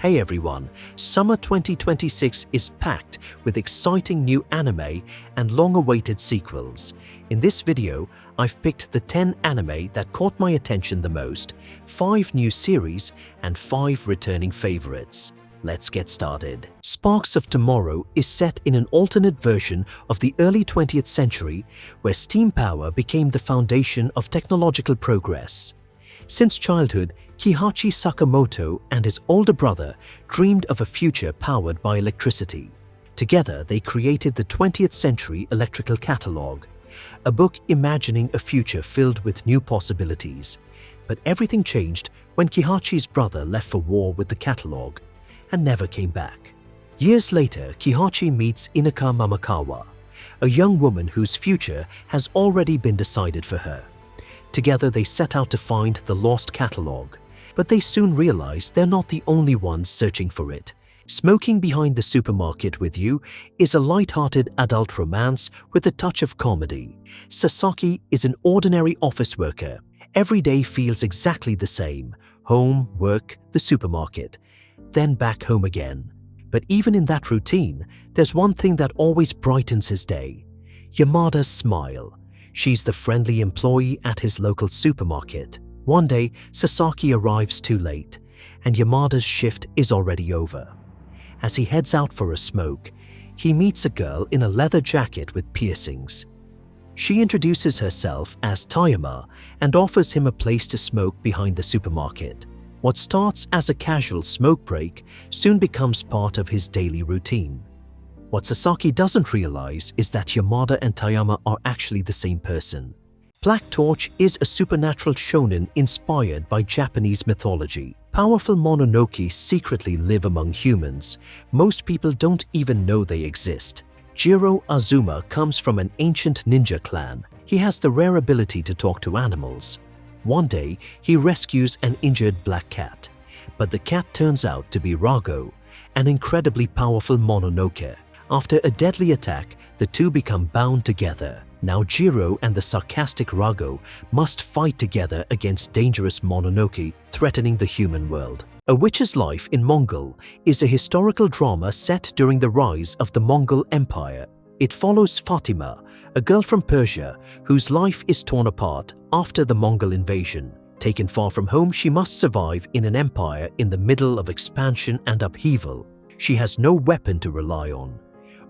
Hey everyone, summer 2026 is packed with exciting new anime and long-awaited sequels. In this video, I've picked the 10 anime that caught my attention the most, 5 new series, and 5 returning favorites. Let's get started. Sparks of Tomorrow is set in an alternate version of the early 20th century where steam power became the foundation of technological progress. Since childhood, Kihachi Sakamoto and his older brother dreamed of a future powered by electricity. Together, they created the 20th Century Electrical Catalog, a book imagining a future filled with new possibilities. But everything changed when Kihachi's brother left for war with the catalog and never came back. Years later, Kihachi meets Inaka Mamakawa, a young woman whose future has already been decided for her. Together, they set out to find the lost catalog. But they soon realize they're not the only ones searching for it. Smoking Behind the Supermarket with You is a light-hearted adult romance with a touch of comedy. Sasaki is an ordinary office worker. Every day feels exactly the same: home, work, the supermarket, then back home again. But even in that routine, there's one thing that always brightens his day: Yamada's smile. She's the friendly employee at his local supermarket. One day, Sasaki arrives too late, and Yamada's shift is already over. As he heads out for a smoke, he meets a girl in a leather jacket with piercings. She introduces herself as Tayama and offers him a place to smoke behind the supermarket. What starts as a casual smoke break soon becomes part of his daily routine. What Sasaki doesn't realize is that Yamada and Tayama are actually the same person. Black Torch is a supernatural shonen inspired by Japanese mythology. Powerful Mononoke secretly live among humans. Most people don't even know they exist. Jiro Azuma comes from an ancient ninja clan. He has the rare ability to talk to animals. One day, he rescues an injured black cat. But the cat turns out to be Rago, an incredibly powerful Mononoke. After a deadly attack, the two become bound together. Now Jiro and the sarcastic Rago must fight together against dangerous Mononoke threatening the human world. A Witch's Life in Mongol is a historical drama set during the rise of the Mongol Empire. It follows Fatima, a girl from Persia whose life is torn apart after the Mongol invasion. Taken far from home, she must survive in an empire in the middle of expansion and upheaval. She has no weapon to rely on,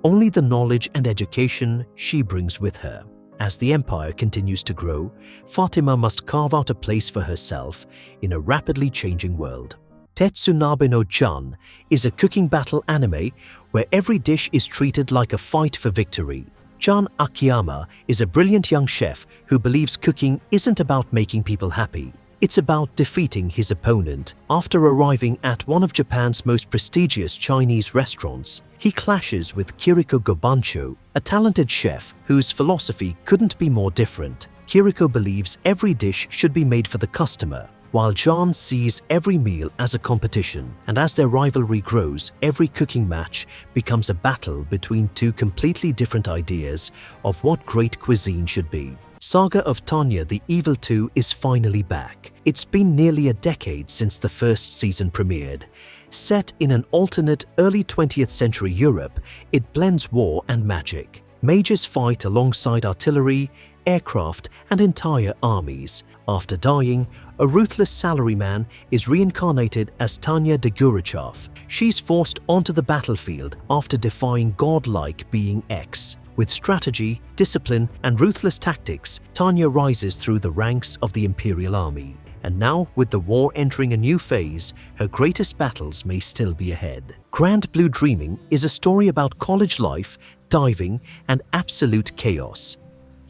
only the knowledge and education she brings with her. As the empire continues to grow, Fatima must carve out a place for herself in a rapidly changing world. Tetsunabe no Chan is a cooking battle anime where every dish is treated like a fight for victory. Chan Akiyama is a brilliant young chef who believes cooking isn't about making people happy. It's about defeating his opponent. After arriving at one of Japan's most prestigious Chinese restaurants, he clashes with Kiriko Gobancho, a talented chef whose philosophy couldn't be more different. Kiriko believes every dish should be made for the customer, while John sees every meal as a competition. And as their rivalry grows, every cooking match becomes a battle between two completely different ideas of what great cuisine should be. Saga of Tanya the Evil 2 is finally back. It's been nearly a decade since the first season premiered. Set in an alternate early 20th century Europe, it blends war and magic. Mages fight alongside artillery, aircraft, and entire armies. After dying, a ruthless salaryman is reincarnated as Tanya de Gurachev. She's forced onto the battlefield after defying godlike being X. With strategy, discipline, and ruthless tactics, Tanya rises through the ranks of the Imperial Army. And now, with the war entering a new phase, her greatest battles may still be ahead. Grand Blue Dreaming is a story about college life, diving, and absolute chaos.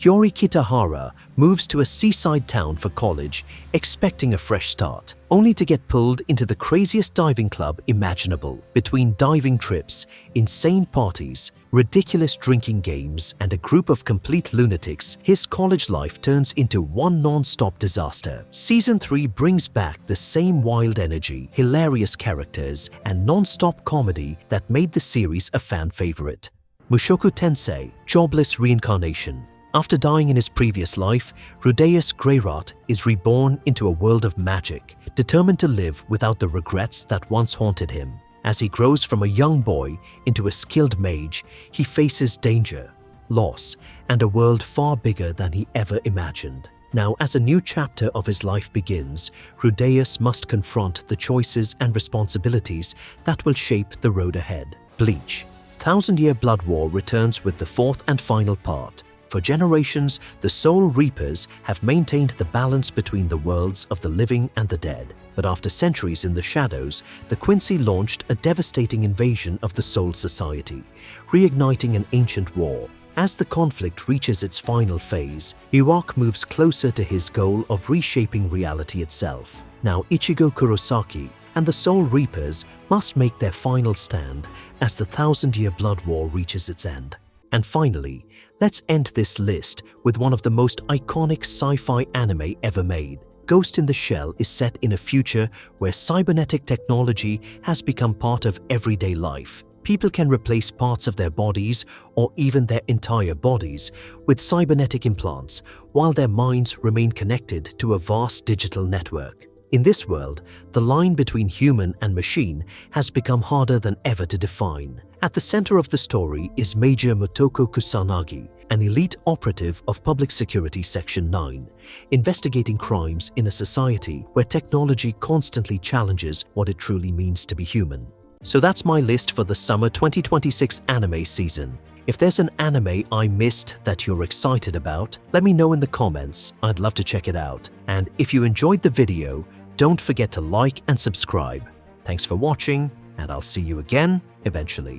Yori Kitahara moves to a seaside town for college, expecting a fresh start, only to get pulled into the craziest diving club imaginable. Between diving trips, insane parties, ridiculous drinking games, and a group of complete lunatics, his college life turns into one non-stop disaster. Season 3 brings back the same wild energy, hilarious characters, and non-stop comedy that made the series a fan favorite. Mushoku Tensei: Jobless Reincarnation After dying in his previous life, Rudeus Greyrat is reborn into a world of magic, determined to live without the regrets that once haunted him. As he grows from a young boy into a skilled mage, he faces danger, loss, and a world far bigger than he ever imagined. Now, as a new chapter of his life begins, Rudeus must confront the choices and responsibilities that will shape the road ahead. Bleach: Thousand-Year Blood War returns with the fourth and final part. For generations, the Soul Reapers have maintained the balance between the worlds of the living and the dead. But after centuries in the shadows, the Quincy launched a devastating invasion of the Soul Society, reigniting an ancient war. As the conflict reaches its final phase, Iwak moves closer to his goal of reshaping reality itself. Now Ichigo Kurosaki and the Soul Reapers must make their final stand as the Thousand-Year Blood War reaches its end. And finally, let's end this list with one of the most iconic sci-fi anime ever made. Ghost in the Shell is set in a future where cybernetic technology has become part of everyday life. People can replace parts of their bodies or even their entire bodies with cybernetic implants, while their minds remain connected to a vast digital network. In this world, the line between human and machine has become harder than ever to define. At the center of the story is Major Motoko Kusanagi, an elite operative of Public Security Section 9, investigating crimes in a society where technology constantly challenges what it truly means to be human. So that's my list for the summer 2026 anime season. If there's an anime I missed that you're excited about, let me know in the comments. I'd love to check it out. And if you enjoyed the video, don't forget to like and subscribe. Thanks for watching, and I'll see you again eventually.